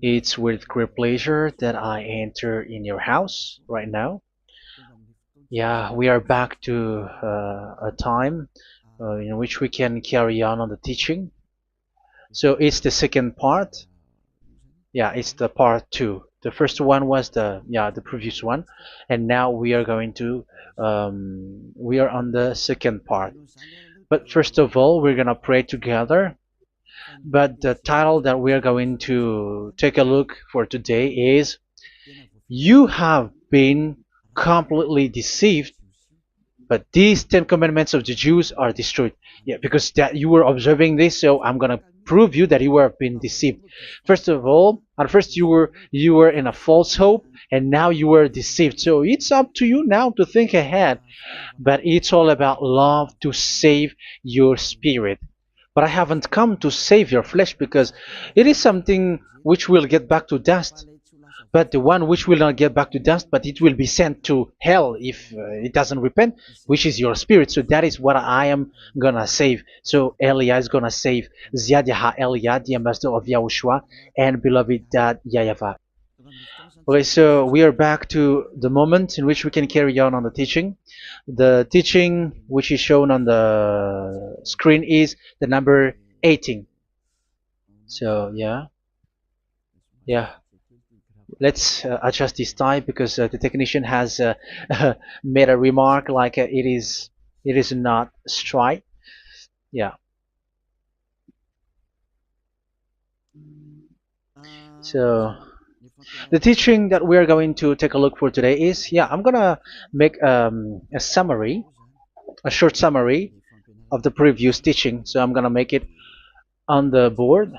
It's with great pleasure that I enter in your house right now. Yeah, we are back to a time in which we can carry on the teaching. So it's the second part. Yeah, it's the part two. The first one was the previous one, and now we are going to we are on the second part. But first of all, we're gonna pray together. But the title that we are going to take a look for today is "You have been completely deceived, but these Ten Commandments of the Jews are destroyed." Yeah, because that you were observing this, so I'm gonna prove you that you were been deceived. First of all, at first you were in a false hope, and now you were deceived. So it's up to you now to think ahead. But it's all about love to save your spirit. But I haven't come to save your flesh because it is something which will get back to dust. But the one which will not get back to dust, but it will be sent to hell if it doesn't repent, which is your spirit. So that is what I am gonna save. So Elia is gonna save Ziadiha Elia, the ambassador of Yahushua, and beloved dad YAHVAH. Okay, so we are back to the moment in which we can carry on the teaching. The teaching which is shown on the screen is the number 18. So yeah, let's adjust this time because the technician has made a remark like it is not straight. Yeah. So the teaching that we are going to take a look for today is, I'm gonna make a summary, a short summary of the previous teaching. So I'm gonna make it on the board.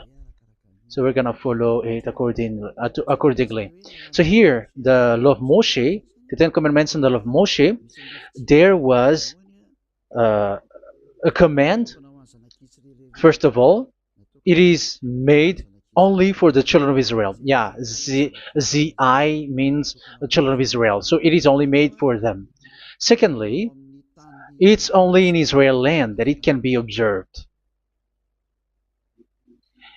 So we're gonna follow it accordingly. So here, the law of Moshe, the Ten Commandments and the law of Moshe, there was uh, a command. First of all, it is made only for the children of Israel. Yeah, Z-I means the children of Israel. So it is only made for them. Secondly, it's only in Israel land that it can be observed.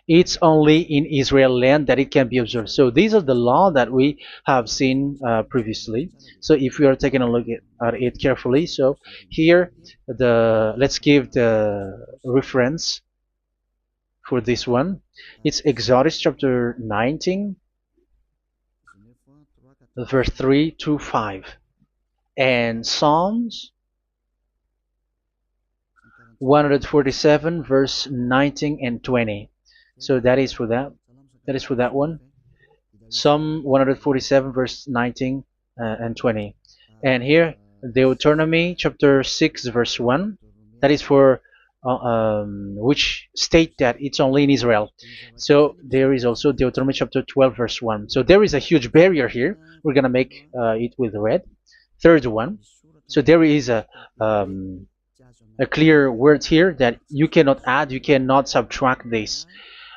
It's only in Israel land that it can be observed. So these are the law that we have seen previously. So if we are taking a look at it carefully, so here let's give the reference for this one. It's Exodus chapter 19, verse 3 to 5, and Psalms 147, verse 19 and 20. So that is for that. That is for that one. Psalm 147, verse 19 and 20. And here, Deuteronomy chapter 6, verse 1. That is for which state that it's only in Israel. So there is also Deuteronomy chapter 12, verse 1. So there is a huge barrier here. We're going to make it with red. Third one. So there is a clear word here that you cannot add, you cannot subtract this.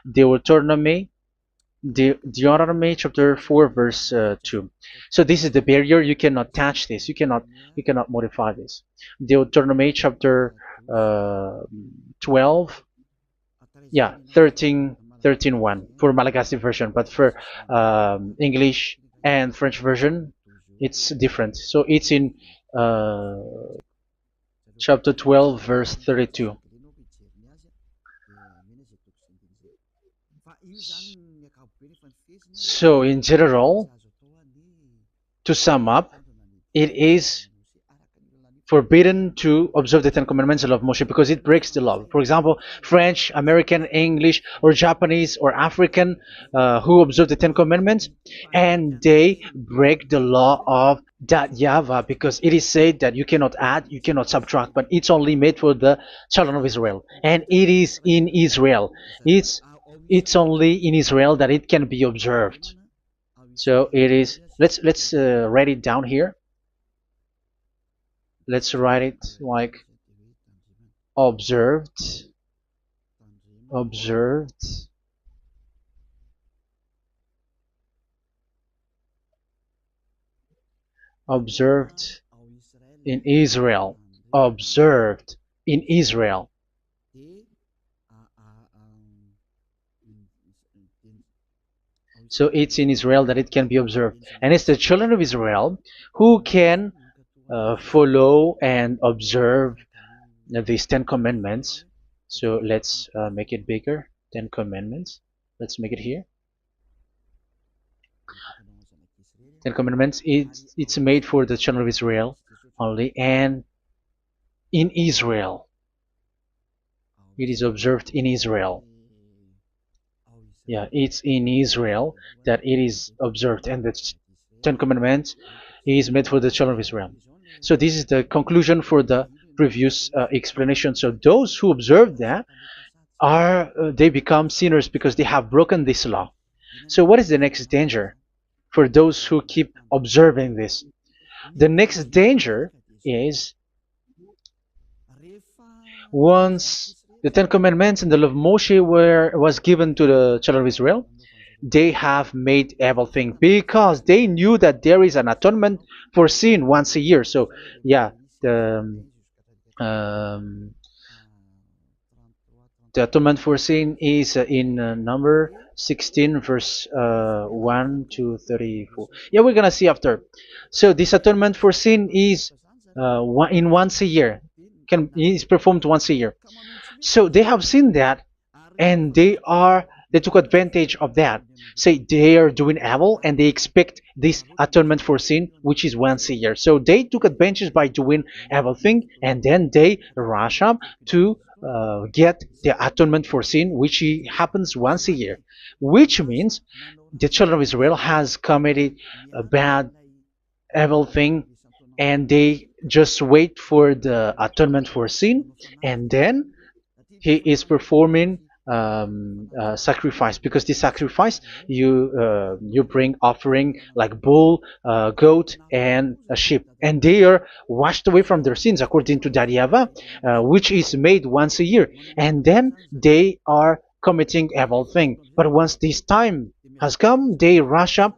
Deuteronomy chapter 4, verse 2. So this is the barrier. You cannot touch this. You cannot modify this. Deuteronomy chapter 12, 13 1 for Malagasy version, but for English and French version, it's different. So it's in chapter 12, verse 32. So in general, to sum up, it is forbidden to observe the Ten Commandments of Moshe because it breaks the law. For example, French, American, English, or Japanese or African who observe the Ten Commandments and they break the law of that YAHVAH because it is said that you cannot add, you cannot subtract, but it's only made for the children of Israel, and it is in Israel. It's only in Israel that it can be observed. So it is. Let's write it down here. Let's write it like observed, observed, observed in Israel, observed in Israel. So it's in Israel that it can be observed. And it's the children of Israel who can follow and observe these 10 commandments. So let's make it bigger. 10 commandments. Let's make it here. 10 commandments. It's made for the children of Israel only, and in Israel. It is observed in Israel. Yeah, it's in Israel that it is observed, and the 10 commandments is made for the children of Israel. So this is the conclusion for the previous explanation. So those who observe that are they become sinners because they have broken this law. So what is the next danger for those who keep observing this? The next danger is once the Ten Commandments and the law of Moshe was given to the children of Israel, they have made everything because they knew that there is an atonement for sin once a year. So yeah, um, the atonement for sin is in number 16 verse 1 to 34. Yeah, we're gonna see after. So this atonement for sin is in once a year, is performed once a year. So they have seen that, and they took advantage of that. Say they are doing evil and they expect this atonement for sin, which is once a year. So they took advantage by doing evil thing, and then they rush up to get the atonement for sin, which happens once a year, which means the children of Israel has committed a bad evil thing, and they just wait for the atonement for sin, and then he is performing sacrifice, because the sacrifice you bring offering like bull, goat, and a sheep, and they are washed away from their sins according to that YAHVAH, which is made once a year, and then they are committing evil thing. But once this time has come, they rush up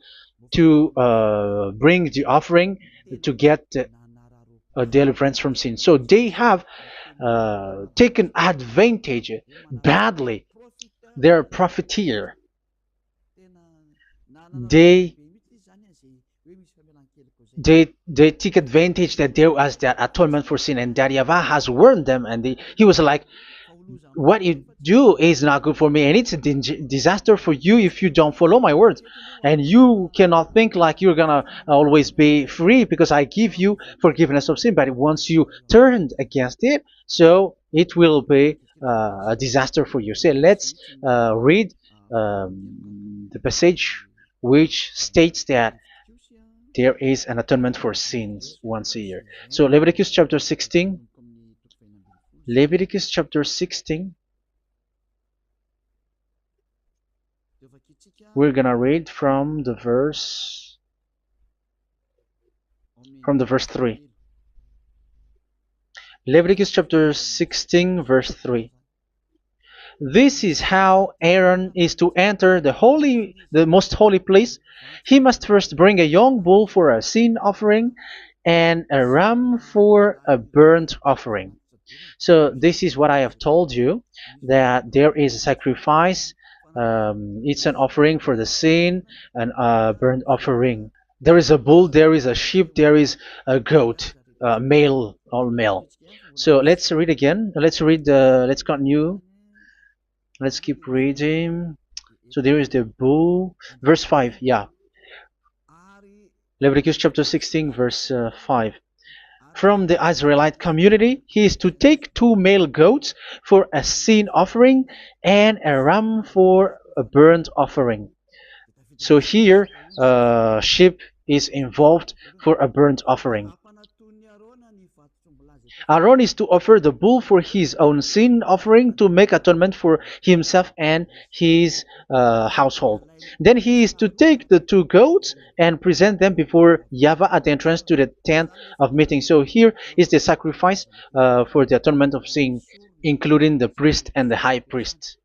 to bring the offering to get deliverance from sin. So they have taken advantage badly. They're a profiteer. They they take advantage that there was that atonement for sin, and that YAHVAH has warned them, and he was like, what you do is not good for me, and it's a disaster for you if you don't follow my words, and you cannot think like you're gonna always be free because I give you forgiveness of sin, but once you turned against it, so it will be a disaster for you. So let's read the passage which states that there is an atonement for sins once a year. So Leviticus chapter 16. Leviticus chapter 16. We're gonna read from the verse 3. Leviticus chapter 16 verse 3. This is how Aaron is to enter the most holy place. He must first bring a young bull for a sin offering and a ram for a burnt offering. So this is what I have told you, that there is a sacrifice. It's an offering for the sin, and a burnt offering. There is a bull, there is a sheep, there is a goat, male, all male. So let's read again. Let's continue. Let's keep reading. So there is the bull, verse 5. Yeah, Leviticus chapter 16 verse 5. From the Israelite community, he is to take 2 male goats for a sin offering and a ram for a burnt offering. So here, sheep is involved for a burnt offering. Aaron is to offer the bull for his own sin offering to make atonement for himself and his household. Then he is to take the 2 goats and present them before YAHVAH at the entrance to the tent of meeting. So here is the sacrifice for the atonement of sin, including the priest and the high priest.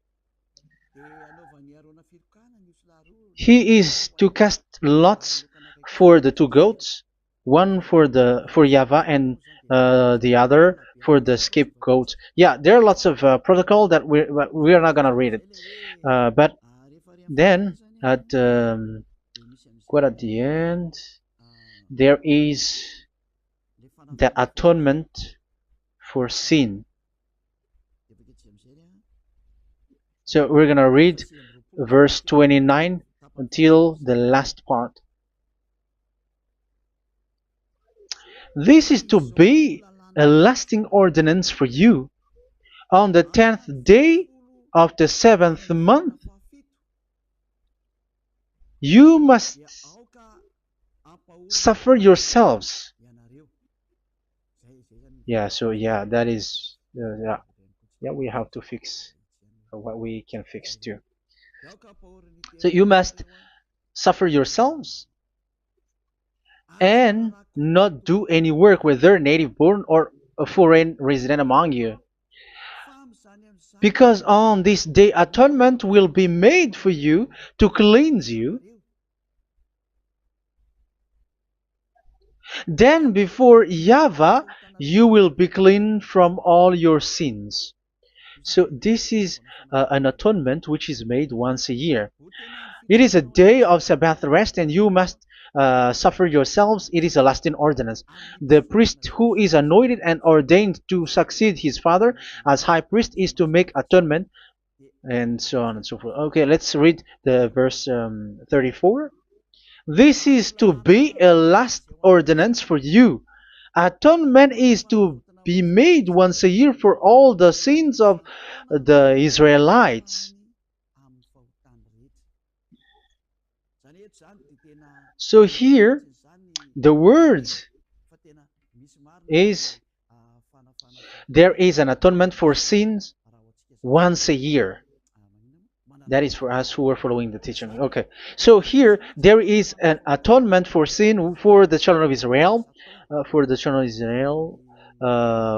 He is to cast lots for the 2 goats, one for YAHVAH and the other for the scapegoat. Yeah, there are lots of protocol that we are not gonna read it, but then at quite at the end, there is the atonement for sin. So we're gonna read verse 29 until the last part. This is to be a lasting ordinance for you. On the 10th day of the 7th month, you must suffer yourselves. Yeah, so yeah, that is, yeah, we have to fix what we can fix too. So you must suffer yourselves and not do any work, whether native born or a foreign resident among you. Because on this day atonement will be made for you to cleanse you. Then before YAHVAH you will be clean from all your sins. So this is an atonement which is made once a year. It is a day of Sabbath rest, and you must suffer yourselves. It is a lasting ordinance. The priest who is anointed and ordained to succeed his father as high priest is to make atonement, and so on and so forth. Okay, let's read the verse 34. This is to be a last ordinance for you. Atonement is to be made once a year for all the sins of the Israelites. So here, the words is there is an atonement for sins once a year. That is for us who are following the teaching. Okay, so here there is an atonement for sin for the children of Israel,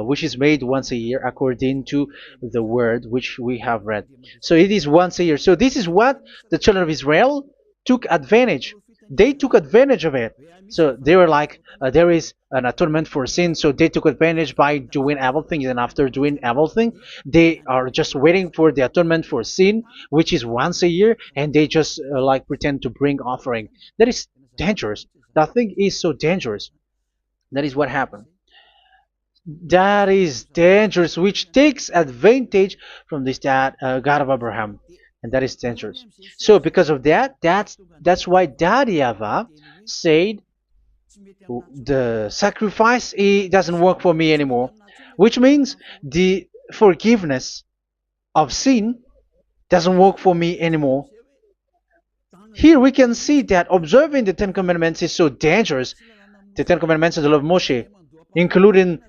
which is made once a year according to the word which we have read. So it is once a year. So this is what the children of Israel took advantage. They took advantage of it. So they were like, there is an atonement for sin. So they took advantage by doing everything, and after doing everything, they are just waiting for the atonement for sin, which is once a year, and they just like pretend to bring offering. That is dangerous. That thing is so dangerous. That is what happened. That is dangerous, which takes advantage from this God of Abraham, and that is dangerous. So because of that, that's why Daddy YAHVAH said the sacrifice it doesn't work for me anymore, which means the forgiveness of sin doesn't work for me anymore. Here we can see that observing the Ten Commandments is so dangerous. The Ten Commandments of the law of Moshe, including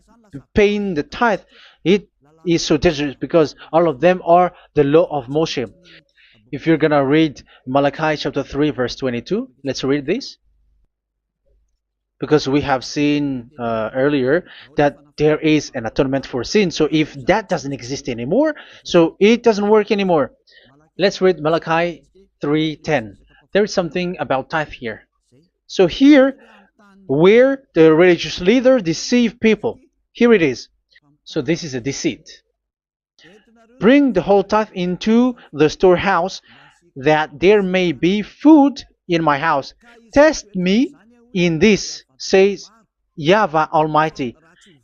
paying the tithe, it is so dangerous because all of them are the law of Moshe. If you're gonna read Malachi chapter 3 verse 22, let's read this. Because we have seen earlier that there is an atonement for sin. So if that doesn't exist anymore, so it doesn't work anymore. Let's read Malachi 3:10. There is something about tithe here. So here, where the religious leader deceive people, here it is. So this is a deceit. Bring the whole tithe into the storehouse, that there may be food in my house. Test me in this, says YAHVAH Almighty,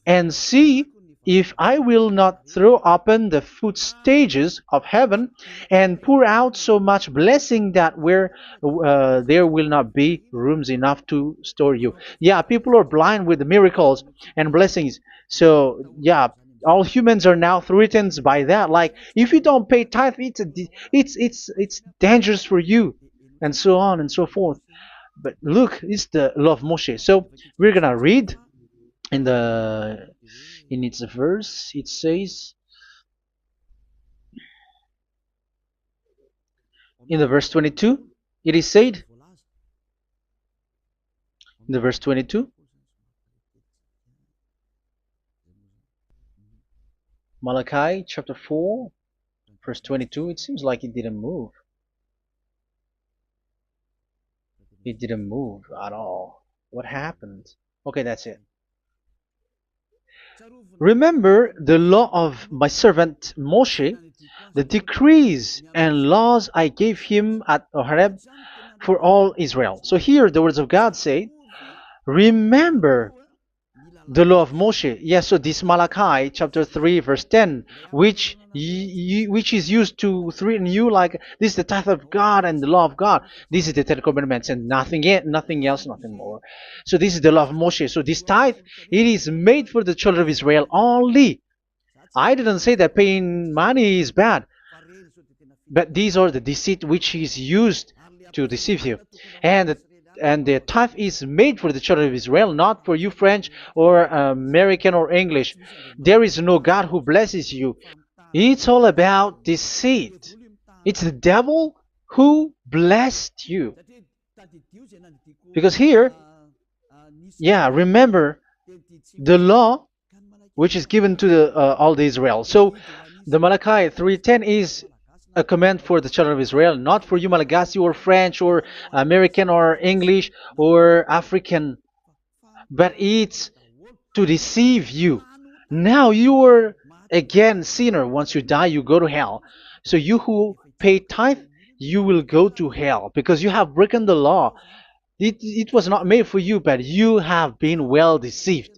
and see if I will not throw open the food stages of heaven and pour out so much blessing that where there will not be rooms enough to store you. Yeah, people are blind with the miracles and blessings. So yeah, all humans are now threatened by that. Like if you don't pay tithe, it's dangerous for you, and so on and so forth. But look, it's the law of Moshe. So we're gonna read in its verse. It says in the verse 22. It is said in the verse 22. Malachi chapter 4 verse 22. It seems like it didn't move. It didn't move at all. What happened? Okay, that's it. Remember the law of my servant Moshe, the decrees and laws I gave him at Horeb for all Israel. So here the words of God say, remember the law of Moshe. Yes, so this Malachi chapter 3 verse 10, which is used to threaten you like this is the tithe of God and the law of God. This is the Ten Commandments and nothing yet, nothing else, nothing more. So this is the law of Moshe. So this tithe, it is made for the children of Israel only. I didn't say that paying money is bad, but these are the deceit which is used to deceive you. And the tithe is made for the children of Israel, not for you French or American or English. There is no God who blesses you. It's all about deceit. It's the devil who blessed you. Because here, yeah, remember the law which is given to all the Israel. So the Malachi 3:10 is a command for the children of Israel, not for you Malagasy or French or American or English or African, but it's to deceive you. Now you are again sinner. Once you die, you go to hell. So you who pay tithe, you will go to hell because you have broken the law. It was not made for you, but you have been well deceived.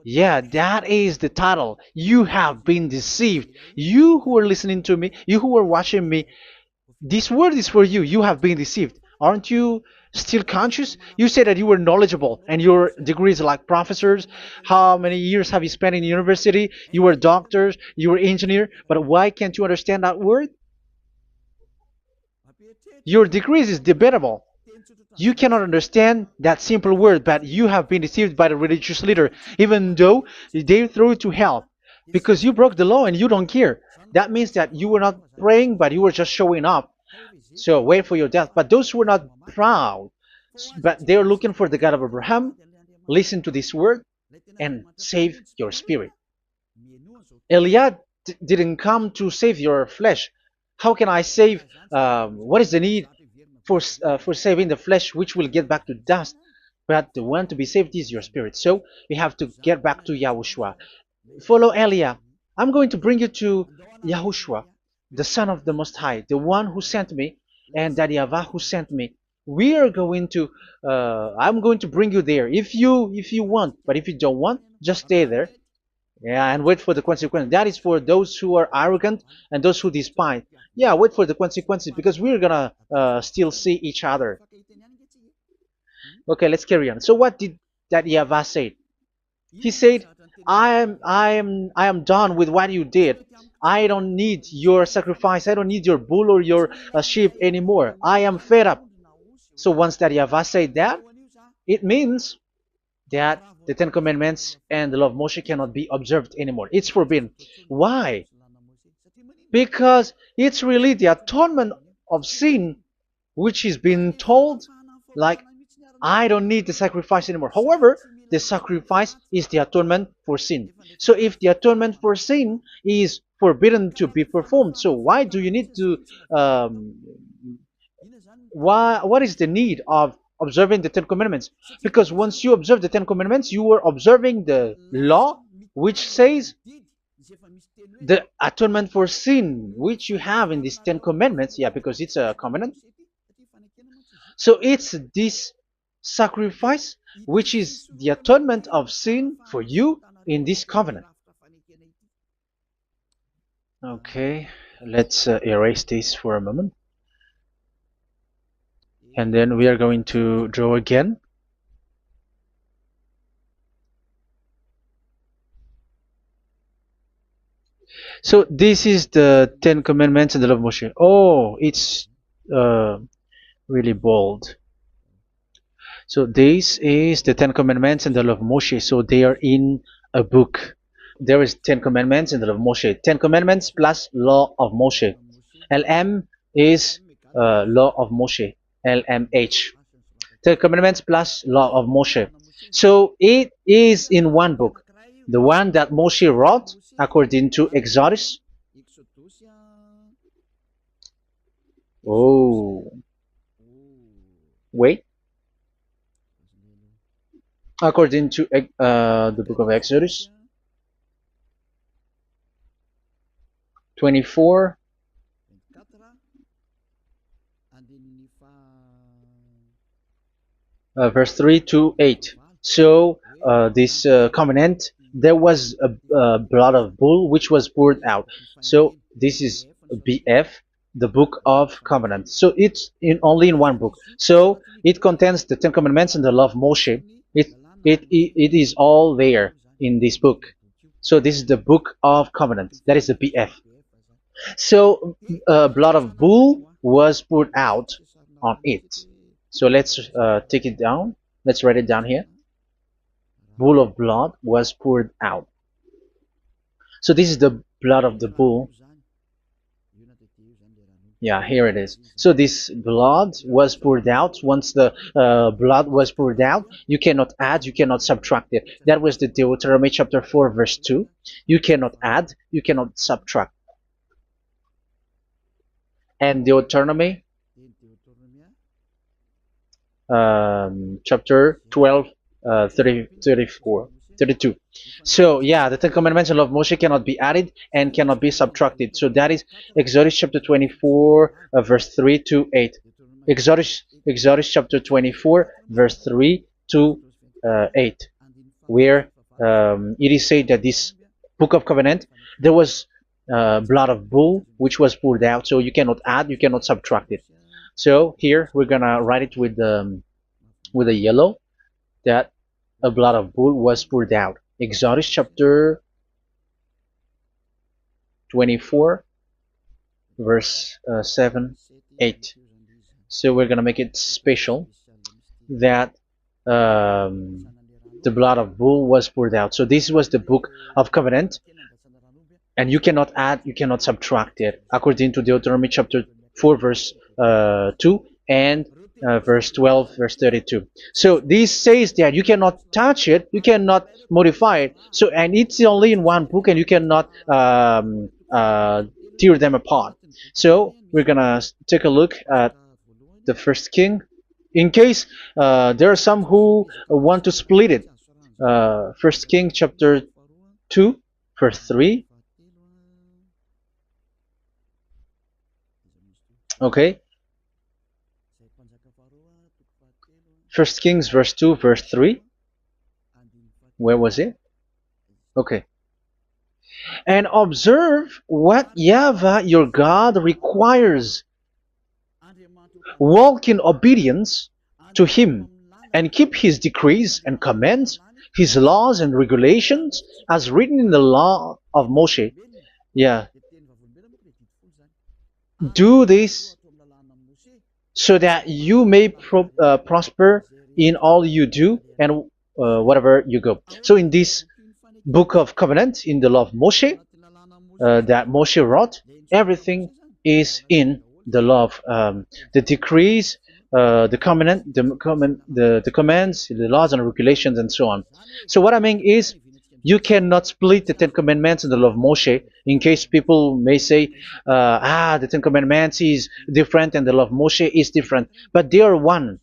Yeah, that is the title. You have been deceived. You who are listening to me, you who are watching me, this word is for you. You have been deceived. Aren't you still conscious? You say that you were knowledgeable and your degrees are like professors. How many years have you spent in university? You were doctors, you were engineer, but why can't you understand that word? Your degrees is debatable. You cannot understand that simple word, but you have been deceived by the religious leader, even though they throw you to hell because you broke the law and you don't care. That means that you were not praying, but you were just showing up. So wait for your death. But those who are not proud, but they are looking for the God of Abraham, listen to this word and save your spirit. Eliad didn't come to save your flesh. How can I save? What is the need for saving the flesh, which will get back to dust? But the one to be saved is your spirit. So we have to get back to YAHOSHUAH. Follow Eliah. I'm going to bring you to YAHOSHUAH, the Son of the Most High, the one who sent me, and that YAHVAH who sent me. We are going to. I'm going to bring you there if you want, but if you don't want, just stay there. Yeah, and wait for the consequences. That is for those who are arrogant and those who despise. Yeah, wait for the consequences because we're gonna still see each other. Okay, let's carry on. So what did that YAHVAH say? He said, I am done with what you did. I don't need your sacrifice. I don't need your bull or your sheep anymore. I am fed up. So once that YAHVAH said that, it means that the Ten Commandments and the law of Moshe cannot be observed anymore. It's forbidden. Why? Because it's really the atonement of sin which is being told, like, I don't need the sacrifice anymore. However, the sacrifice is the atonement for sin. So if the atonement for sin is forbidden to be performed, so why do you need to what is the need of observing the Ten Commandments? Because once you observe the Ten Commandments, you are observing the law which says the atonement for sin which you have in these Ten Commandments. Yeah, because it's a covenant. So it's this sacrifice which is the atonement of sin for you in this covenant. Okay, let's erase this for a moment. And then we are going to draw again. So this is the Ten Commandments and the law of Moshe. Oh, it's really bold. So this is the Ten Commandments and the law of Moshe. So they are in a book. There is Ten Commandments and the law of Moshe. Ten Commandments plus law of Moshe. LM is law of Moshe. LMH. Ten Commandments plus law of Moshe. So it is in one book. The one that Moshe wrote according to Exodus. Oh, wait. According to the book of Exodus. 24, verse 3 to 8. So this covenant, there was a blood of bull which was poured out. So this is BF, the book of covenant. So it's only in one book. So it contains the Ten Commandments and the law of Moshe. It is all there in this book. So this is the book of covenant. That is the BF. So blood of bull was poured out on it. So let's take it down. Let's write it down here. Bull of blood was poured out. So this is the blood of the bull. Yeah, here it is. So this blood was poured out. Once the blood was poured out, you cannot add, you cannot subtract it. That was the Deuteronomy chapter 4, verse 2. You cannot add, you cannot subtract. And Deuteronomy chapter 12, 32. So yeah, the Ten Commandments and law of Moshe cannot be added and cannot be subtracted. So that is Exodus chapter 24, verse 3 to 8. Exodus chapter 24, verse 3 to 8, where it is said that this book of covenant, there was blood of bull which was poured out. So you cannot add, you cannot subtract it. So here we're gonna write it with a yellow, that a blood of bull was poured out. Exodus chapter 24, verse 7, 8. So we're gonna make it special that the blood of bull was poured out. So this was the book of covenant, and you cannot add, you cannot subtract it, according to Deuteronomy chapter 4, verse 2 and verse 12, verse 32. So this says that you cannot touch it, you cannot modify it. So, and it's only in one book, and you cannot tear them apart. So we're gonna take a look at the first king, in case there are some who want to split it. First King chapter 2, verse 3. Okay. First Kings verse 2, verse 3. Where was it? Okay. And observe what YAHVAH your God requires. Walk in obedience to Him, and keep His decrees and commands, His laws and regulations, as written in the law of Moshe. Yeah. Do this so that you may prosper in all you do and whatever you go. So in this book of covenant, in the law of Moshe, that Moshe wrote, everything is in the law of the decrees, the covenant, the commands, the laws and regulations, and so on. So what I mean is, you cannot split the Ten Commandments and the law of Moshe, in case people may say, the Ten Commandments is different and the law of Moshe is different, but they are one.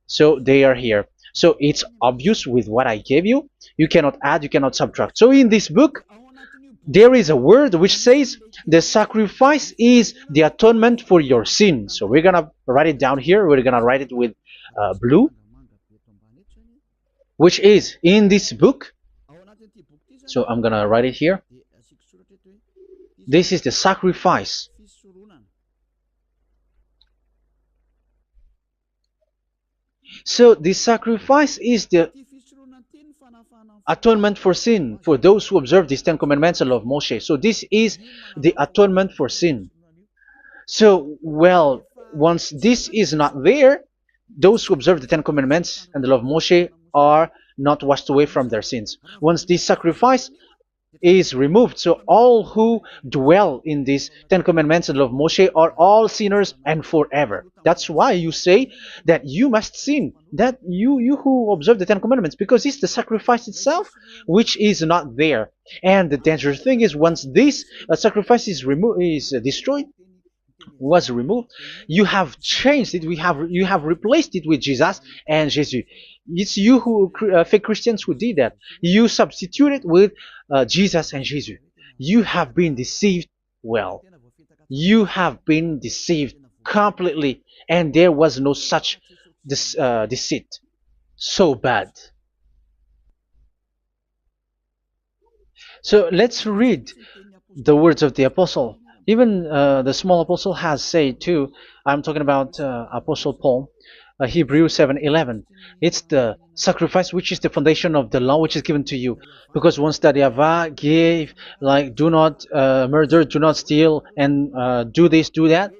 So they are here. So it's obvious with what I gave you. You cannot add, you cannot subtract. So in this book, there is a word which says the sacrifice is the atonement for your sin. So we're gonna write it down here. We're gonna write it with blue, which is in this book. So I'm gonna write it here. This is the sacrifice. So the sacrifice is the atonement for sin, for those who observe these Ten Commandments and law of Moshe. So this is the atonement for sin. So, well, once this is not there, those who observe the Ten Commandments and the law of Moshe are not washed away from their sins. Once this sacrifice is removed, so all who dwell in these Ten Commandments and law of Moshe are all sinners and forever. That's why you say that you must sin, that you who observe the Ten Commandments, because it's the sacrifice itself which is not there. And the dangerous thing is, once this sacrifice is destroyed, was removed, you have changed it. You have replaced it with Jesus and Jesus. It's you who fake Christians who did that. You substitute it with Jesus and Jesus. You have been deceived well. You have been deceived completely, and there was no such deceit. So bad. So let's read the words of the apostle. Even the small apostle has said too. I'm talking about Apostle Paul, Hebrews 7:11. It's the sacrifice which is the foundation of the law which is given to you. Because once that Yahweh gave, like, do not murder, do not steal, and do this, do that.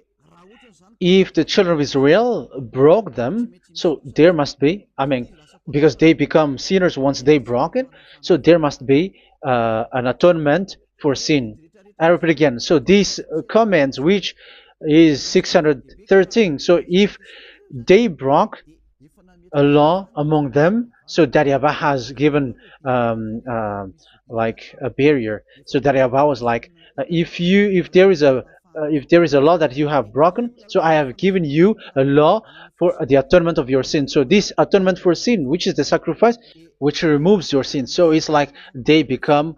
If the children of Israel broke them, so there must be, I mean, because they become sinners once they broke it, so there must be an atonement for sin. I repeat again. So these comments, which is 613, so if they broke a law among them, so that Yahweh has given like a barrier. So that Yahweh was like, if there is a law that you have broken, so I have given you a law for the atonement of your sin. So this atonement for sin, which is the sacrifice, which removes your sin. So it's like they become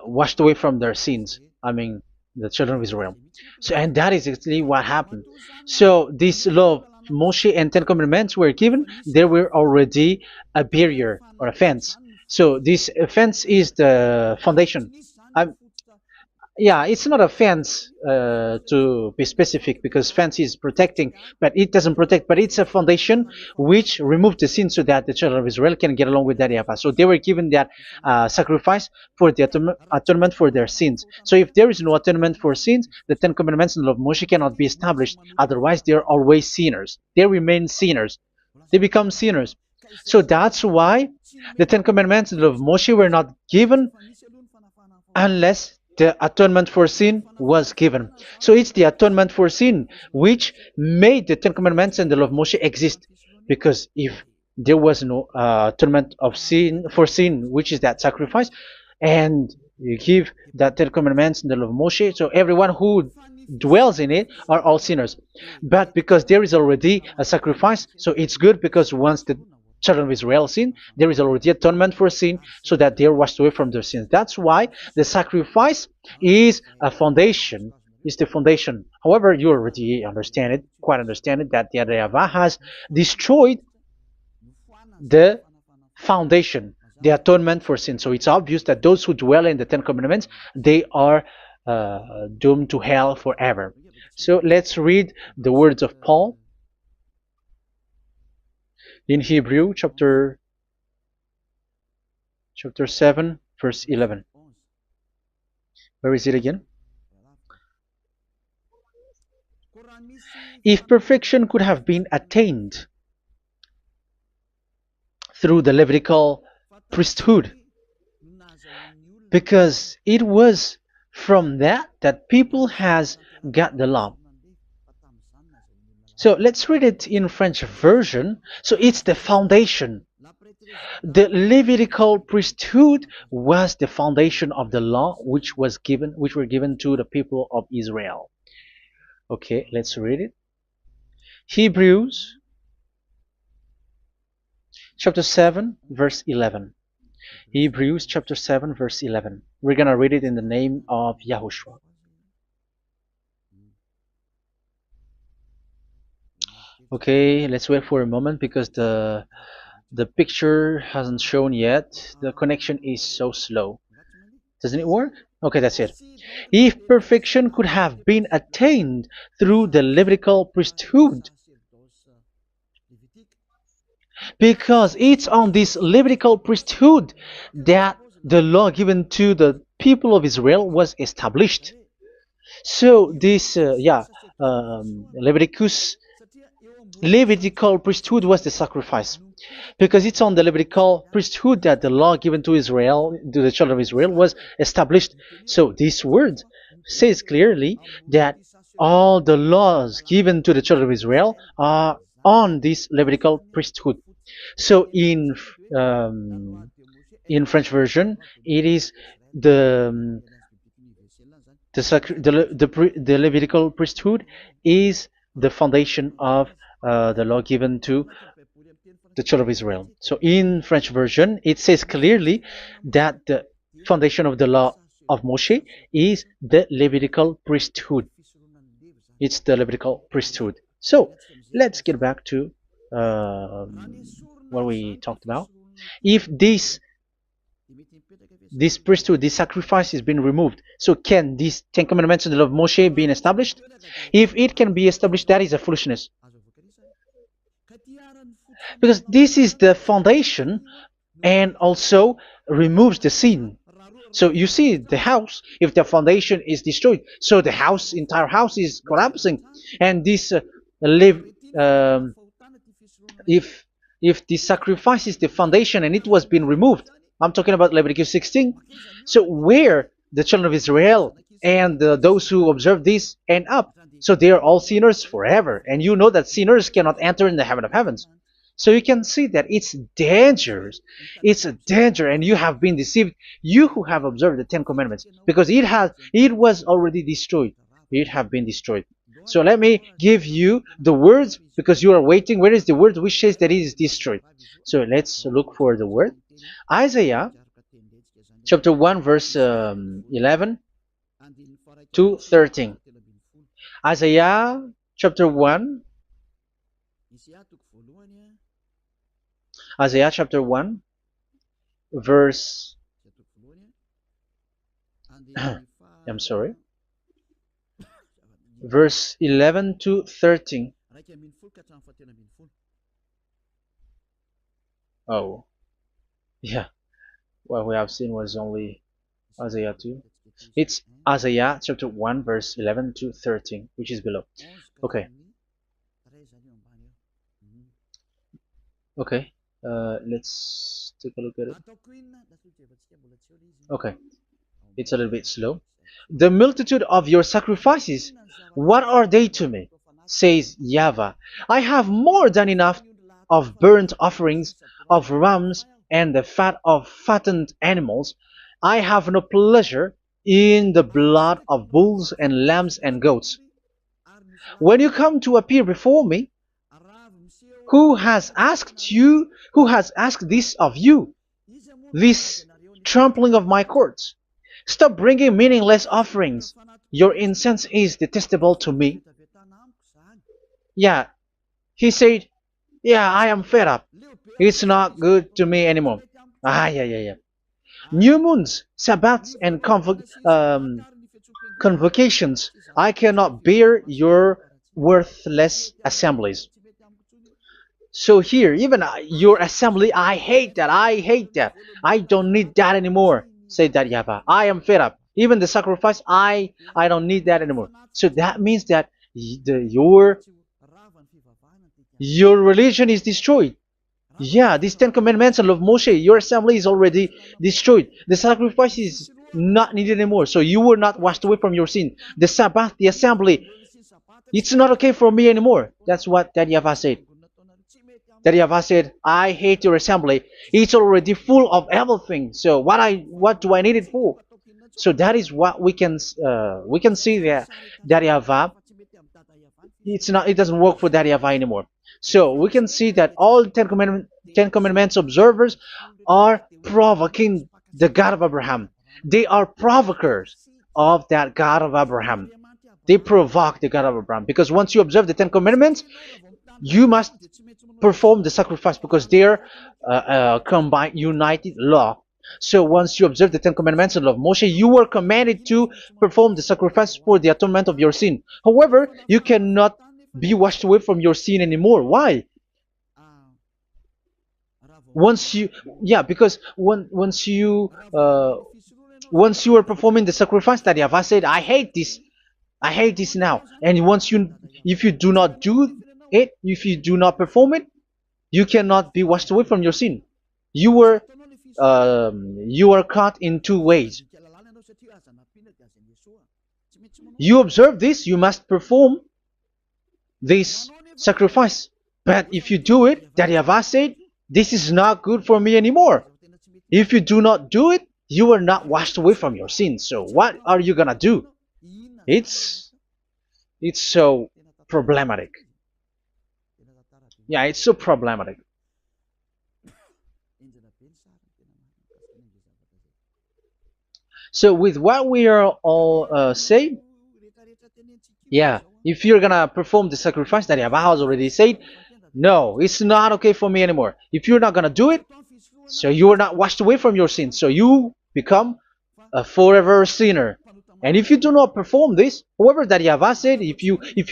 washed away from their sins. I mean, the children of Israel. So, and that is actually what happened. So this law of Moshe and Ten Commandments were given. There were already a barrier or a fence. So this fence is the foundation. I, yeah, it's not a fence to be specific, because fence is protecting, but it doesn't protect. But it's a foundation which removed the sin so that the children of Israel can get along with that Yahweh. So they were given that sacrifice for the atonement for their sins. So if there is no atonement for sins, the Ten Commandments and the law of Moshe cannot be established. Otherwise, they are always sinners. They remain sinners. They become sinners. So that's why the Ten Commandments and the law of Moshe were not given unless the atonement for sin was given. So it's the atonement for sin which made the Ten Commandments and the law of Moshe exist. Because if there was no atonement of sin for sin, which is that sacrifice, and you give that Ten Commandments and the law of Moshe, so everyone who dwells in it are all sinners. But because there is already a sacrifice, so it's good, because once the children of Israel sin, there is already atonement for sin, so that they are washed away from their sins. That's why the sacrifice is a foundation, is the foundation. However, you already understand it, quite understand it, that the Yahweh has destroyed the foundation, the atonement for sin. So it's obvious that those who dwell in the Ten Commandments, they are doomed to hell forever. So let's read the words of Paul in Hebrew chapter 7 verse 11. Where is it again? If perfection could have been attained through the Levitical priesthood, because it was from that people has got the law. So let's read it in French version. So it's the foundation. The Levitical priesthood was the foundation of the law which were given to the people of Israel. Okay, let's read it. Hebrews chapter 7 verse 11. Hebrews chapter 7 verse 11. We're going to read it in the name of YAHOSHUAH. Okay, let's wait for a moment, because the picture hasn't shown yet. The connection is so slow. Doesn't it work? Okay, that's it. If perfection could have been attained through the Levitical priesthood, because it's on this Levitical priesthood that the law given to the people of Israel was established. So this, Levitical priesthood was the sacrifice, because it's on the Levitical priesthood that the law given to Israel, to the children of Israel, was established. So this word says clearly that all the laws given to the children of Israel are on this Levitical priesthood. So in French version, it is the Levitical priesthood is the foundation of the law given to the children of Israel. So in French version, it says clearly that the foundation of the law of Moshe is the Levitical priesthood. It's the Levitical priesthood. So let's get back to what we talked about. If this priesthood, this sacrifice is being removed, so can these Ten Commandments and the law of Moshe be established? If it can be established, that is a foolishness. Because this is the foundation and also removes the sin. So you see the house, if the foundation is destroyed, so the house, entire house is collapsing. And this live, um, if the sacrifice is the foundation and it was being removed, I'm talking about Leviticus 16. So where the children of Israel and those who observe this end up, so they are all sinners forever. And you know that sinners cannot enter in the heaven of heavens. So you can see that it's dangerous. It's a danger, and you have been deceived. You who have observed the Ten Commandments, because it was already destroyed. It have been destroyed. So let me give you the words, because you are waiting. Where is the word which says that it is destroyed? So let's look for the word. Isaiah chapter 1 verse 11 to 13. Isaiah chapter 1. Isaiah chapter 1 verse I'm sorry, verse 11 to 13. Oh, yeah, what we have seen was only Isaiah 2. It's Isaiah chapter 1 verse 11 to 13, which is below. Okay. Okay. Let's take a look at it. Okay. It's a little bit slow. The multitude of your sacrifices, what are they to me? Says YAHVAH. I have more than enough of burnt offerings, of rams, and the fat of fattened animals. I have no pleasure in the blood of bulls and lambs and goats. When you come to appear before me, who has asked this of you, this trampling of my courts? Stop bringing meaningless offerings. Your incense is detestable to me. Yeah, he said, yeah, I am fed up. It's not good to me anymore. Yeah. New moons, Sabbaths, and convocations. I cannot bear your worthless assemblies. So here, even your assembly, I hate that. I hate that. I don't need that anymore. Say that, YAHVAH. I am fed up. Even the sacrifice, I don't need that anymore. So that means that your religion is destroyed. Yeah, these Ten Commandments and of Moshe, your assembly is already destroyed. The sacrifice is not needed anymore. So you were not washed away from your sin. The Sabbath, the assembly, it's not okay for me anymore. That's what that YAHVAH said. That YAHVAH said, I hate your assembly. It's already full of everything. So what do I need it for? So that is what we can see there. That YAHVAH, it doesn't work for that YAHVAH anymore. So we can see that all Ten Commandments observers are provoking the God of Abraham. They are provokers of that God of Abraham. They provoke the God of Abraham, because once you observe the Ten Commandments, you must perform the sacrifice, because they're combined, united law. So once you observe the Ten Commandments and love Moshe, you were commanded to perform the sacrifice for the atonement of your sin. However, you cannot be washed away from your sin anymore. Why? Once you, yeah, because once you are performing the sacrifice, that YAHVAH said, I hate this now. And if you do not do it, if you do not perform it, you cannot be washed away from your sin. You are caught in two ways. You observe this, you must perform this sacrifice. But if you do it, that YAHVAH said, this is not good for me anymore. If you do not do it, you are not washed away from your sins. So what are you gonna do? It's so problematic. Yeah, it's so problematic. So with what we are all saying, yeah, if you're gonna perform the sacrifice that Yahweh has already said, no, it's not okay for me anymore. If you're not gonna do it, so you are not washed away from your sins, so you become a forever sinner. And if you do not perform this, whoever that Yahweh said, if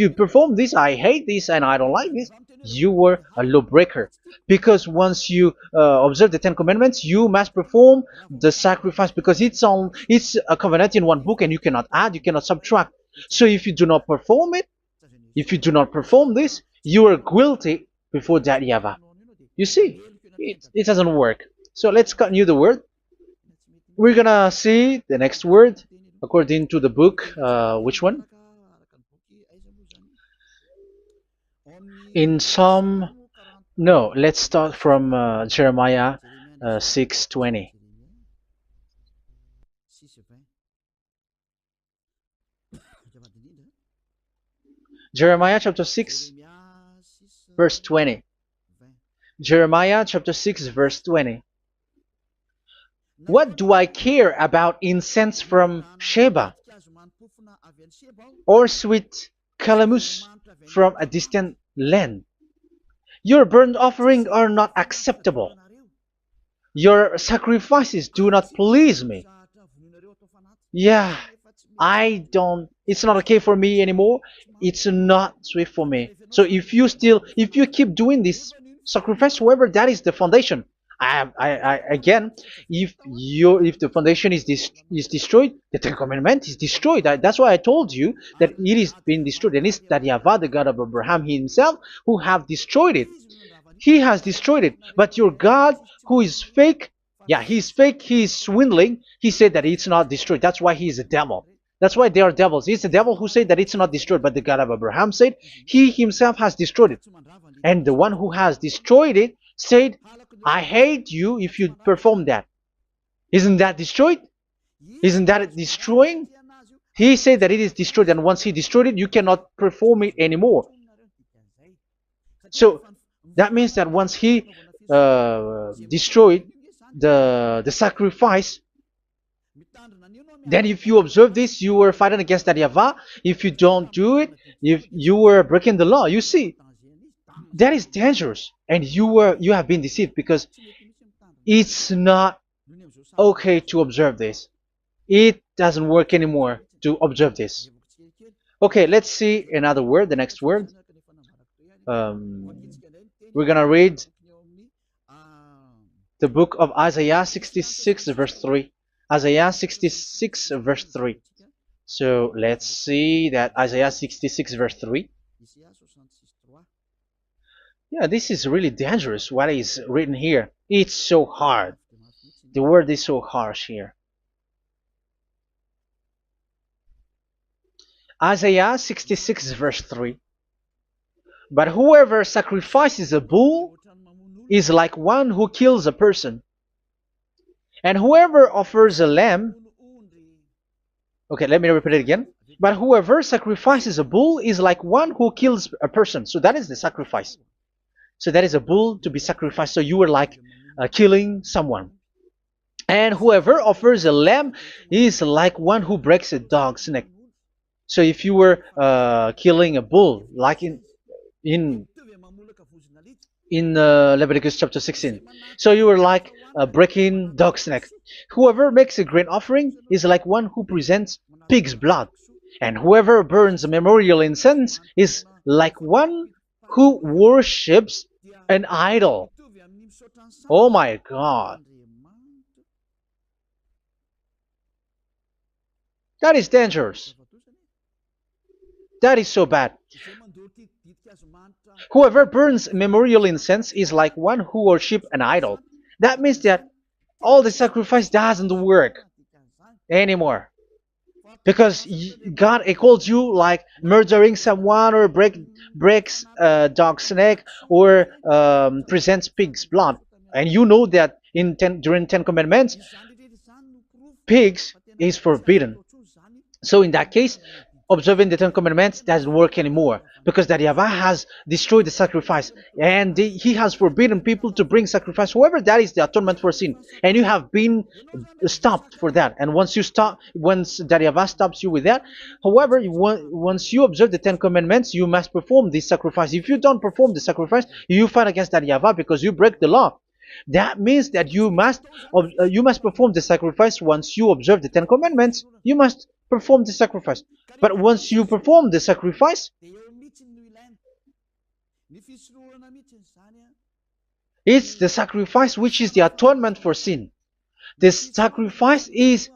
you perform this, I hate this and I don't like this, you were a lawbreaker. Because once you observe the Ten Commandments, you must perform the sacrifice, because it's a covenant in one book, and you cannot add, you cannot subtract. So if you do not perform it, if you do not perform this, you are guilty before that Yahweh. You see, it doesn't work. So let's continue the word. We're gonna see the next word according to the book. Which one? In Psalm. No, let's start from Jeremiah 6:20. Jeremiah chapter 6, verse 20. Jeremiah chapter 6, verse 20. What do I care about incense from Sheba, or sweet calamus from a distant land? Your burnt offerings are not acceptable. Your sacrifices do not please me. Yeah, it's not okay for me anymore. It's not sweet for me. So if you keep doing this sacrifice, however, that is the foundation. Again, if the foundation is destroyed, the Ten Commandment is destroyed. That's why I told you that it is being destroyed, and it's that Yahweh, the God of Abraham himself, who have destroyed it. He has destroyed it. But your God, who is fake, yeah, he's fake, he's swindling. He said that it's not destroyed. That's why he is a devil. That's why they are devils. It's the devil who said that it's not destroyed, but the God of Abraham said he himself has destroyed it. And the one who has destroyed it said, I hate you if you perform that. Isn't that destroyed? Isn't that destroying? He said that it is destroyed, and once he destroyed it, you cannot perform it anymore. So that means that once he destroyed the sacrifice, then if you observe this, you were fighting against that Yahweh. If you don't do it, if you were breaking the law, you see, that is dangerous, and you have been deceived, because it's not okay to observe this. It doesn't work anymore to observe this. Okay, let's see another word, the next word. We're gonna read the book of Isaiah 66 verse 3. Isaiah 66 verse 3. So let's see that Isaiah 66 verse 3. Yeah, this is really dangerous what is written here. It's so hard. The word is so harsh here. Isaiah 66 verse 3. But whoever sacrifices a bull is like one who kills a person. And whoever offers a lamb... Okay, let me repeat it again. But whoever sacrifices a bull is like one who kills a person. So that is the sacrifice. So that is a bull to be sacrificed. So you were like killing someone. And whoever offers a lamb is like one who breaks a dog's neck. So if you were killing a bull, like in Leviticus chapter 16, so you were like breaking dog's neck. Whoever makes a grain offering is like one who presents pig's blood, and whoever burns a memorial incense is like one who worships an idol. Oh my God, that is dangerous. That is so bad. Whoever burns memorial incense is like one who worships an idol. That means that all the sacrifice doesn't work anymore, because God calls you like murdering someone, or breaks a dog's neck, or presents pig's blood. And you know that during Ten Commandments, pigs is forbidden. So in that case, observing the Ten Commandments doesn't work anymore because that Yahweh has destroyed the sacrifice and he has forbidden people to bring sacrifice. However, that is the atonement for sin, and you have been stopped for that. And once that Yahweh stops you with that, however, once you observe the Ten Commandments, you must perform this sacrifice. If you don't perform the sacrifice, you fight against that Yahweh because you break the law. That means that you must perform the sacrifice. Once you observe the Ten Commandments, you must perform the sacrifice. But once you perform the sacrifice, it's the sacrifice which is the atonement for sin. This sacrifice is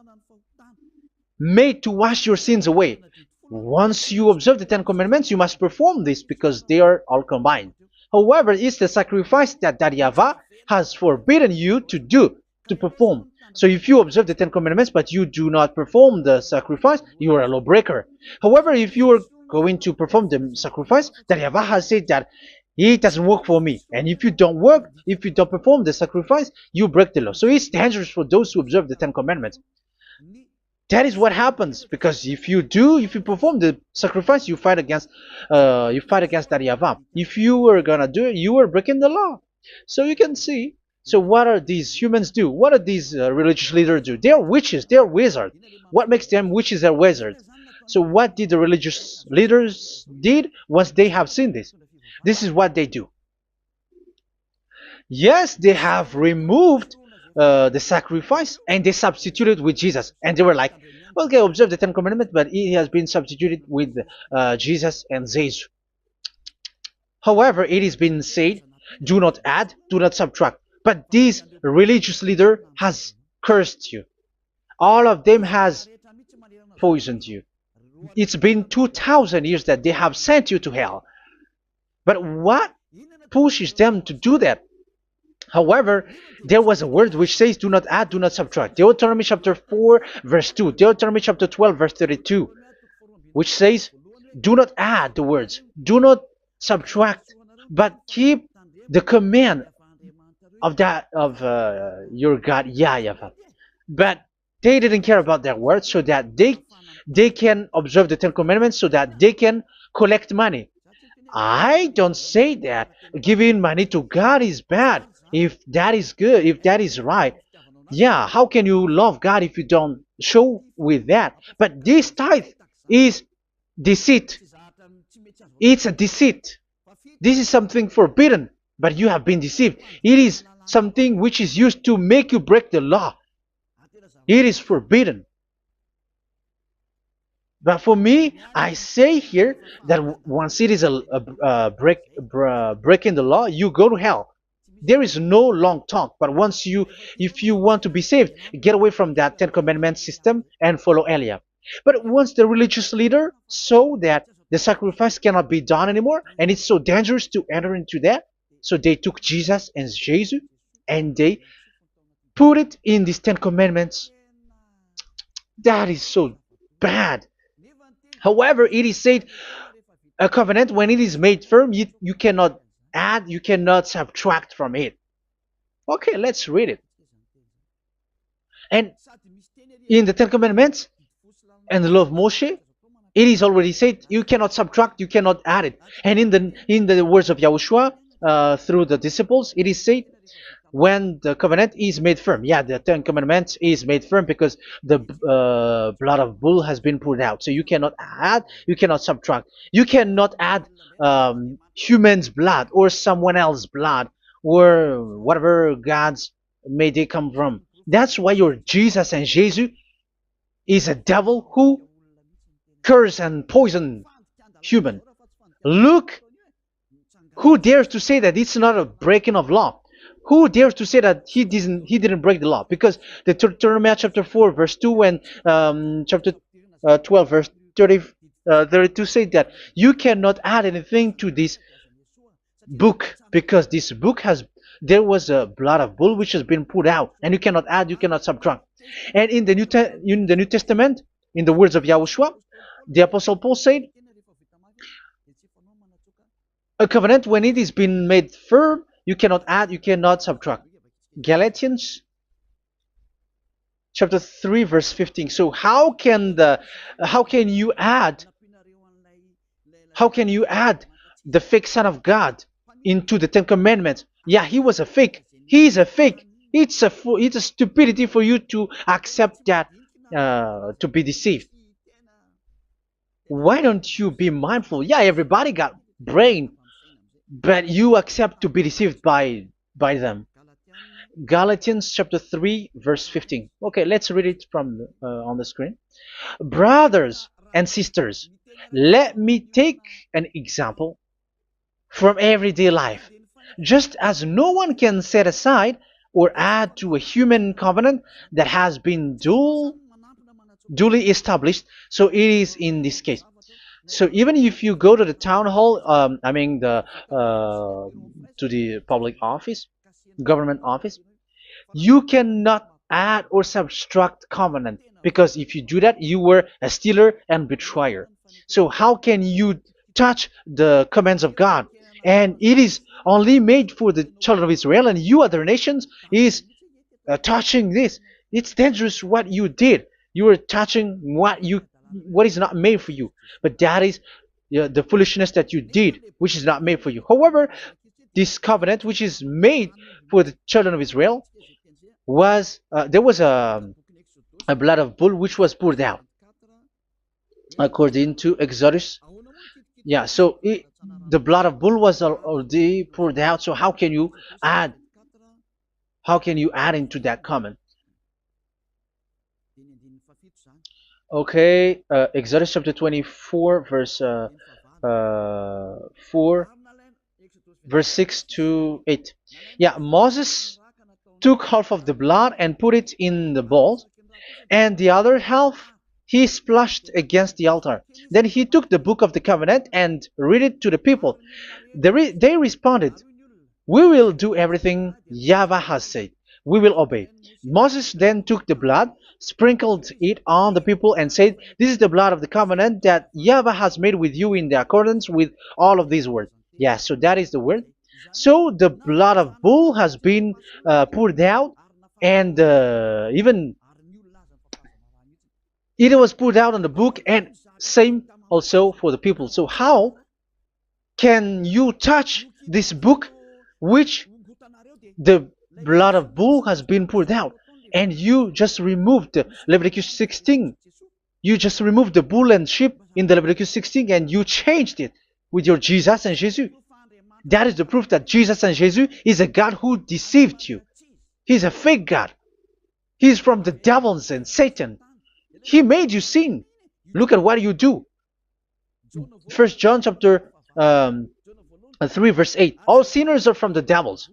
made to wash your sins away. Once you observe the Ten Commandments, you must perform this because they are all combined. However, it's the sacrifice that Yahweh has forbidden you to do, to perform. So if you observe the Ten Commandments but you do not perform the sacrifice, you are a lawbreaker. However, if you are going to perform the sacrifice, that Yahweh has said that it doesn't work for me. And if you don't perform the sacrifice, you break the law. So it's dangerous for those who observe the Ten Commandments. That is what happens, because if you perform the sacrifice, you fight against that Yahweh. If you are gonna do it, you are breaking the law. So you can see. So what are these humans do? What are these religious leaders do? They are witches. They are wizards. What makes them witches and wizards? So what did the religious leaders did once they have seen this? This is what they do. Yes, they have removed the sacrifice and they substituted with Jesus, and they were like, okay, observe the Ten Commandments, but it has been substituted with Jesus and Jesus. However, it has been said, do not add, do not subtract. But this religious leader has cursed you. All of them has poisoned you. It's been 2,000 years that they have sent you to hell. But what pushes them to do that? However, there was a word which says, do not add, do not subtract. Deuteronomy chapter 4, verse 2. Deuteronomy chapter 12, verse 32. Which says, do not add the words, do not subtract, but keep the command of your God, Yahvah. But they didn't care about their words, so that they can observe the Ten Commandments, so that they can collect money. I don't say that giving money to God is bad. If that is good, if that is right, yeah, how can you love God if you don't show with that? But this tithe is deceit. It's a deceit. This is something forbidden, but you have been deceived. It is something which is used to make you break the law. It is forbidden. But for me, I say here that once it is breaking the law, you go to hell. There is no long talk. But if you want to be saved, get away from that Ten Commandments system and follow Eliab. But once the religious leader saw that the sacrifice cannot be done anymore, and it's so dangerous to enter into that, so they took Jesus and Jesus and they put it in these Ten Commandments. That is so bad. However, it is said, a covenant, when it is made firm, you cannot add, you cannot subtract from it. Okay, let's read it. And in the Ten Commandments and the law of Moshe, it is already said, you cannot subtract, you cannot add it. And in the words of YAHOSHUAH, through the disciples, it is said, when the covenant is made firm. Yeah, the Ten Commandments is made firm because the blood of bull has been poured out. So you cannot add, you cannot subtract. You cannot add human's blood or someone else's blood or whatever gods may they come from. That's why your Jesus and Jesus is a devil who curse and poison human. Look, who dares to say that it's not a breaking of law? Who dares to say that he didn't break the law? Because the Deuteronomy chapter 4 verse 2 and chapter 12 verse 32 say that you cannot add anything to this book, because this book there was a blood of bull which has been put out, and you cannot add, you cannot subtract. And in the New Testament, in the words of YAHOSHUAH, the Apostle Paul said, a covenant, when it is been made firm, you cannot add, you cannot subtract. Galatians chapter 3 verse 15. So how can you add How can you add the fake Son of God into the Ten Commandments? Yeah, he was a fake. He is a fake. It's a stupidity for you to accept that, to be deceived. Why don't you be mindful? Yeah, everybody got brain, but you accept to be deceived by them. Galatians chapter 3 verse 15. Okay, let's read it from on the screen. Brothers and sisters, let me take an example from everyday life. Just as no one can set aside or add to a human covenant that has been duly established, so it is in this case. So even if you go to the town hall, I mean to the public office, government office, you cannot add or subtract covenant, because if you do that, you were a stealer and betrayer. So how can you touch the commands of God? And it is only made for the children of Israel, and you other nations is touching this. It's dangerous what you did. You are touching what is not made for you. But that is, yeah, the foolishness that you did, which is not made for you. However, this covenant, which is made for the children of Israel, was there was a blood of bull which was poured out according to Exodus. Yeah, so the blood of bull was already poured out. So add how can you add into that comment? Okay, Exodus chapter 24 verse 4, verse 6 to 8. Yeah, Moses took half of the blood and put it in the bowl, and the other half he splashed against the altar. Then he took the book of the covenant and read it to the people. They responded, "We will do everything Yahweh has said. We will obey." Moses then took the blood, sprinkled it on the people, and said, "This is the blood of the covenant that Yahweh has made with you in the accordance with all of these words." Yeah, so that is the word. So the blood of bull has been poured out, and even it was poured out on the book, and same also for the people. So how can you touch this book which the blood of bull has been poured out, and you just removed Leviticus 16? You just removed the bull and sheep in the Leviticus 16, and you changed it with your Jesus and Jesus. That is the proof that Jesus and Jesus is a God who deceived you. He's a fake God. He's from the devils and Satan. He made you sin. Look at what you do. First John chapter 3 verse 8. All sinners are from the devils,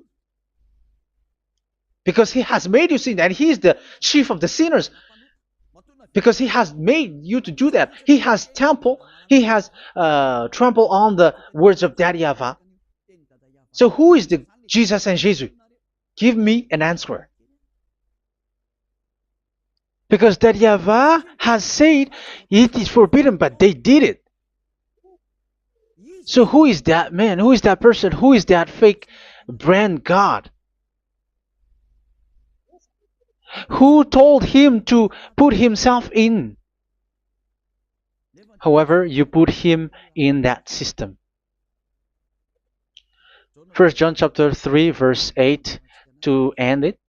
because he has made you sin, and he is the chief of the sinners, because he has made you to do that. He has trampled on the words of Daddy Yahvah. So who is the Jesus and Jesus? Give me an answer. Because Daddy Yahvah has said it is forbidden, but they did it. So who is that man? Who is that person? Who is that fake brand God? Who told him to put himself in? However, you put him in that system. First John chapter 3 verse 8 to end it.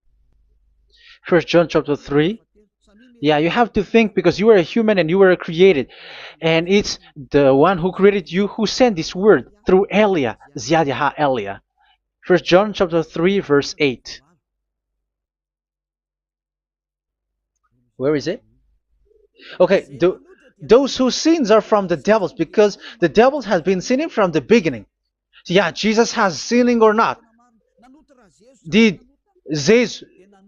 First John chapter 3. Yeah, you have to think, because you are a human and you were created. And it's the one who created you who sent this word through Elia, Ziadaha Elia. First John chapter 3 verse 8. Where is it? Okay, those whose sins are from the devils, because the devils has been sinning from the beginning. Yeah, Jesus has sinning or not? Did Zeus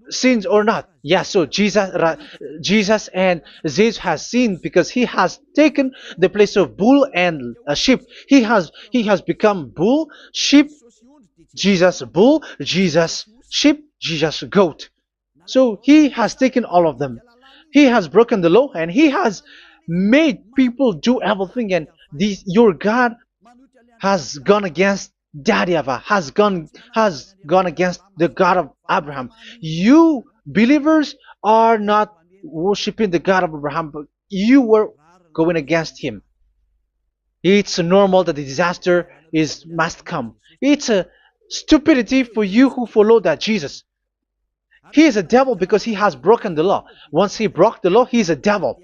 sins or not? Yeah, so Jesus and Zeus has sinned, because he has taken the place of bull and a sheep. He has become bull, sheep, Jesus bull, Jesus sheep, Jesus goat. So he has taken all of them. He has broken the law, and he has made people do everything. And your God has gone against Daddy Yahvah, has gone against the God of Abraham. You believers are not worshiping the God of Abraham, but you were going against him. It's normal that the disaster is must come. It's a stupidity for you who follow that Jesus. He is a devil because he has broken the law. Once he broke the law, he is a devil.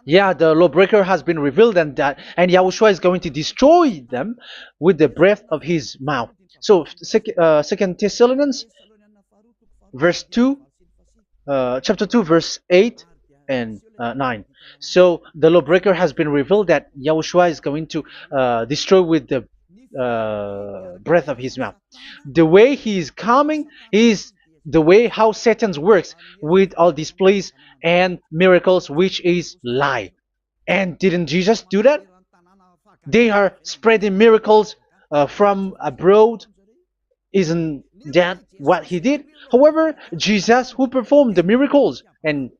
Yeah, the lawbreaker has been revealed, and Yahushua is going to destroy them with the breath of his mouth. So, Second Thessalonians, verse 2, chapter 2, verse 8 and 9. So the lawbreaker has been revealed that Yahushua is going to destroy with the breath of his mouth. The way he is coming is the way how Satan works with all displays and miracles, which is lie. And didn't Jesus do that? They are spreading miracles from abroad. Isn't that what he did? However, Jesus, who performed the miracles, and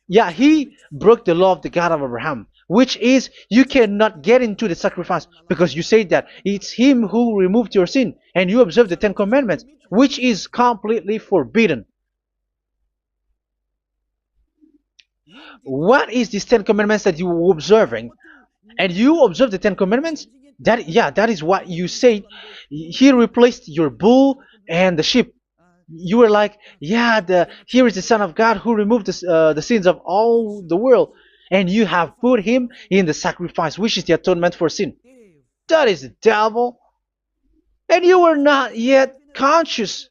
yeah, he broke the law of the God of Abraham, which is you cannot get into the sacrifice because you say that it's him who removed your sin, and you observe the Ten Commandments, which is completely forbidden. What is these Ten Commandments that you were observing? And you observe the Ten Commandments? That, yeah, that is what you said. He replaced your bull and the sheep. You were like, yeah, here is the Son of God who removed the sins of all the world, and you have put him in the sacrifice, which is the atonement for sin. That is the devil, and you are not yet conscious.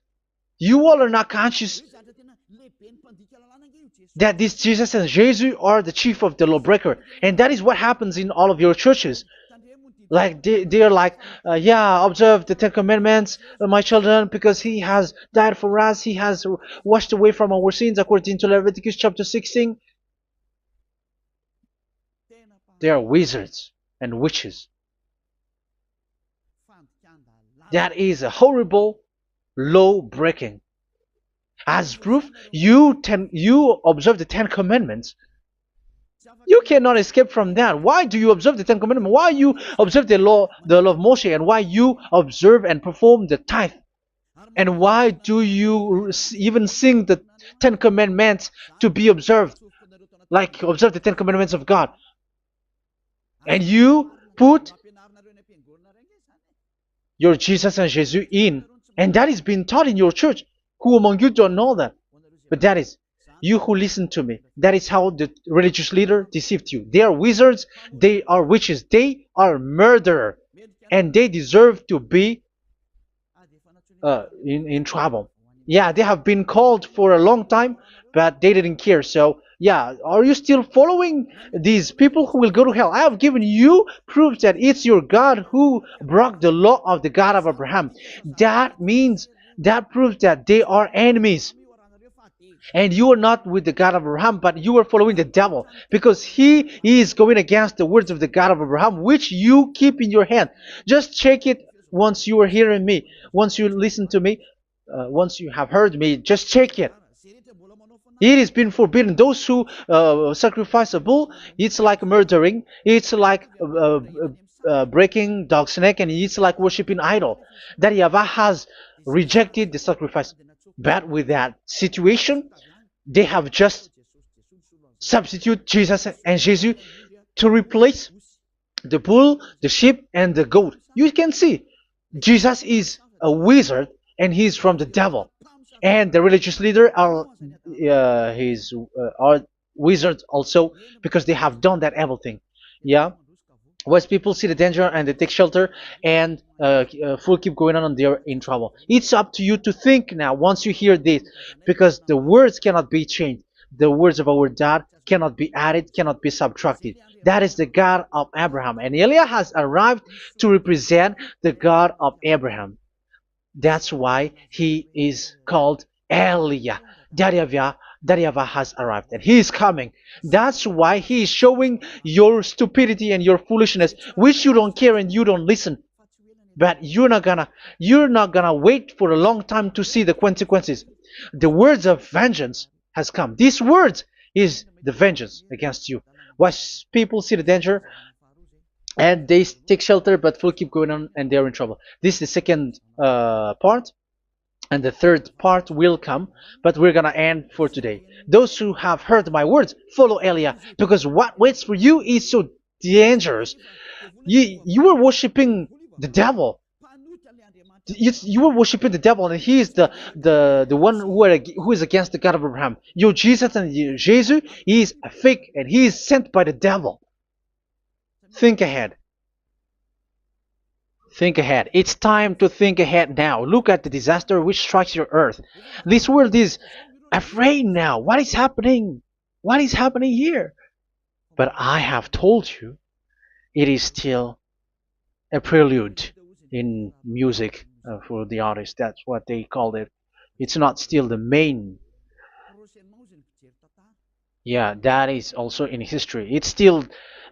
You all are not conscious that this Jesus and Jesus are the chief of the lawbreaker, and that is what happens in all of your churches. Like they are like, yeah, observe the Ten Commandments, my children, because he has died for us. He has washed away from our sins, according to Leviticus chapter 16. They are wizards and witches. That is a horrible law breaking. As proof, you observe the Ten Commandments. You cannot escape from that. Why do you observe the Ten Commandments? Why you observe the law of Moshe, and why you observe and perform the tithe? And why do you even sing the Ten Commandments to be observed? Like observe the Ten Commandments of God. And you put your Jesus and Jesus in. And that is being taught in your church. Who among you don't know that? But that is you who listen to me. That is how the religious leader deceived you. They are wizards. They are witches. They are murderers. And they deserve to be in trouble. Yeah, they have been called for a long time, but they didn't care. So, yeah, are you still following these people who will go to hell? I have given you proof that it's your God who broke the law of the God of Abraham. That means, that proves that they are enemies. And you are not with the God of Abraham, but you are following the devil, because he is going against the words of the God of Abraham, which you keep in your hand. Just check it once you are hearing me, once you listen to me, once you have heard me, just check it. It has been forbidden. Those who sacrifice a bull, it's like murdering, it's like breaking dog's neck, and it's like worshiping idol. That YAHVAH has rejected the sacrifice. But with that situation, they have just substitute Jesus and Jesus to replace the bull, the sheep, and the goat. You can see Jesus is a wizard, and he's from the devil. And the religious leader are are wizards also, because they have done that evil thing. Yeah. Once people see the danger and they take shelter, and full keep going on, and they're in trouble. It's up to you to think now once you hear this, because the words cannot be changed. The words of our God cannot be added, cannot be subtracted. That is the God of Abraham, and Eliah has arrived to represent the God of Abraham. That's why he is called Eliah. YAHVAH has arrived, and he is coming. That's why he is showing your stupidity and your foolishness, which you don't care and you don't listen. But you're not gonna wait for a long time to see the consequences. The words of vengeance has come. These words is the vengeance against you. Watch people see the danger and they take shelter, but will keep going on, and they're in trouble. This is the second part. And the third part will come, but we're gonna end for today. Those who have heard my words, follow Eliah, because what waits for you is so dangerous. You were worshiping the devil. You were worshiping the devil, and he is the one who is against the God of Abraham. Your Jesus and your Jesus, he is a fake, and he is sent by the devil. Think ahead. Think ahead. It's time to think ahead now. Look at the disaster which strikes your earth. This world is afraid now. What is happening? What is happening here? But I have told you, it is still a prelude in music for the artist. That's what they called it. It's not still the main. Yeah, that is also in history. It's still,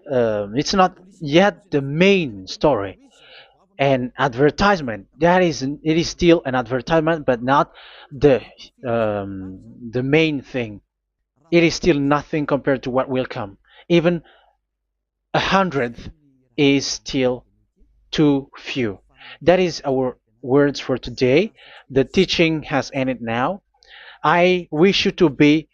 it's not yet the main story. And advertisement, that is, it is still an advertisement, but not the the main thing. It is still nothing compared to what will come. Even a hundredth is still too few. That is our words for today. The teaching has ended now. I wish you to be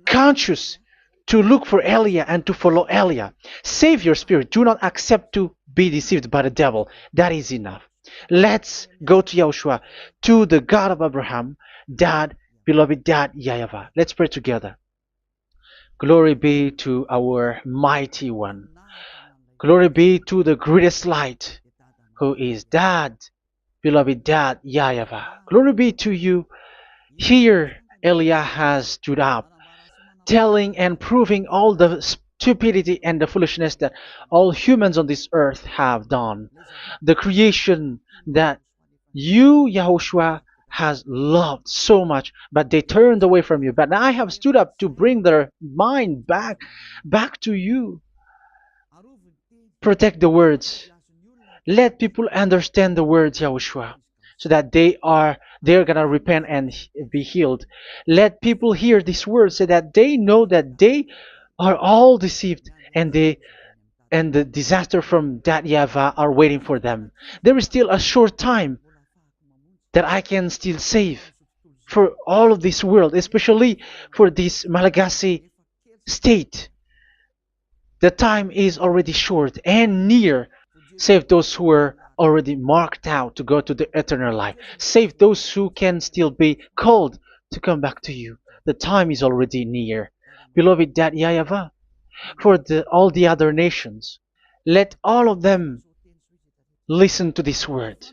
conscious, to look for Elia and to follow Elia. Save your spirit. Do not accept to be deceived by the devil. That is enough. Let's go to Yahushua, to the God of Abraham, Dad, beloved Dad, YAHVAH. Let's pray together. Glory be to our mighty one. Glory be to the greatest light, who is Dad, beloved Dad, YAHVAH. Glory be to you. Here, Elia has stood up, telling and proving all the stupidity and the foolishness that all humans on this earth have done. The creation that you, Yahushua, has loved so much, but they turned away from you. But I have stood up to bring their mind back to you. Protect the words. Let people understand the words, Yahushua, so that they're gonna repent and be healed. Let people hear these words so that they know that they are all deceived, and the disaster from that YAHVAH are waiting for them. There is still a short time that I can still save for all of this world, especially for this Malagasy state. The time is already short and near. Save those who are already marked out to go to the eternal life. Save those who can still be called to come back to you. The time is already near. Beloved Dad YAHVAH, for all the other nations, let all of them listen to this word,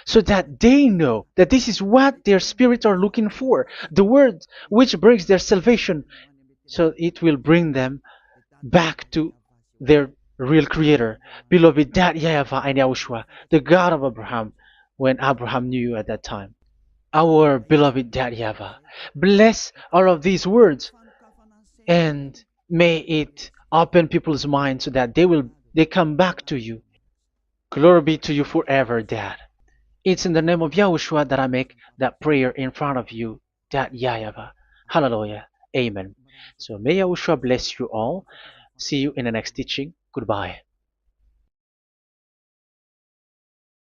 so that they know that this is what their spirits are looking for, the word which brings their salvation, so it will bring them back to their real creator, beloved Dad YAHVAH and Yahushua, the God of Abraham, when Abraham knew you at that time. Our beloved Dad YAHVAH, bless all of these words, and may it open people's minds so that they come back to you. Glory be to you forever, Dad. It's in the name of Yahushua that I make that prayer in front of you, Dad YAHVAH. Hallelujah. Amen. So may Yahushua bless you all. See you in the next teaching. Goodbye.